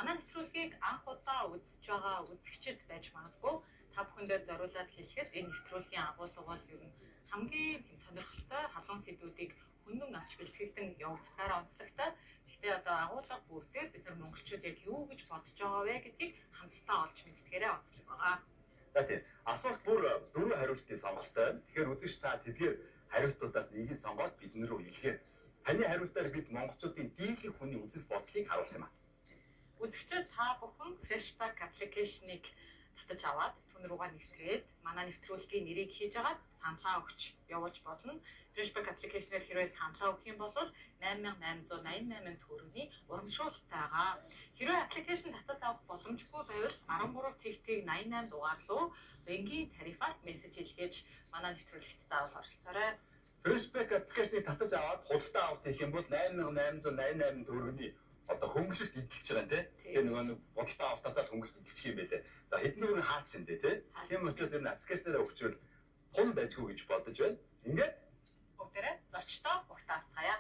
Манай нэвтрүүлгийг анх удаа үзэж байгаа үзэгчид байж магадгүй та бүхэндээ зориулаад хэлэхэд энэ нэвтрүүлгийн агуулга бол ер нь хамгийн тийм сонирхолтой халуун сэдвүүдийг хүндэн авч бэлтгэгдэн явагдахаараа онцлогтой. Гэхдээ одоо агуулга бүрдээр бид нар монголчууд яг юу гэж бодож байгаа вэ гэдгийг хамтдаа олж мэдтгэхээрээ онцлог байгаа. За тийм. Асуулт бүр 4 хариултын сонголттой. Тэгэхээр үзэгч та тэдгээр хариултуудаас нэгийг сонгоод бид рүү илгээе. Таны хариултаар бид монголчуудын дийлэх хүний үзэл бодлыг харуулах юм аа. Үзэгчид та бүхэн Freshback application-ыг татаж аваад түн рүүгээ нэвтрээд манай нэвтрүүлгийн нэрийг хийж агаад саналаа өгч явуулж болно. Freshback application-ээр хэрвээ саналаа өгөх юм бол 8888 төгрөгийн урамшуултайгаа. Хэрвээ application татаж авах боломжгүй байвал 13 тэгтгийг 88 дугаар руу энгийн тарифаар мессеж илгээж манай нэвтрүүлэгт заавал оролцоорой. Freshback application-ыг татаж аваад худалдаа авалт хийх юм бол 8888 төгрөгийн одоо хөнгөлөлт идэлж байгаа нэ. Тэгээ нөгөө бодолтой автасаар хөнгөлөлт идэлчих юм байлээ. За хэдэн төгрөг хаачин дээ тий. Тийм учраас энэ аппликейшнаараа өгчвөл тун байжгүй гэж бодож байна. Ингээд бүгдээрээ зочдоо угтаацгаая.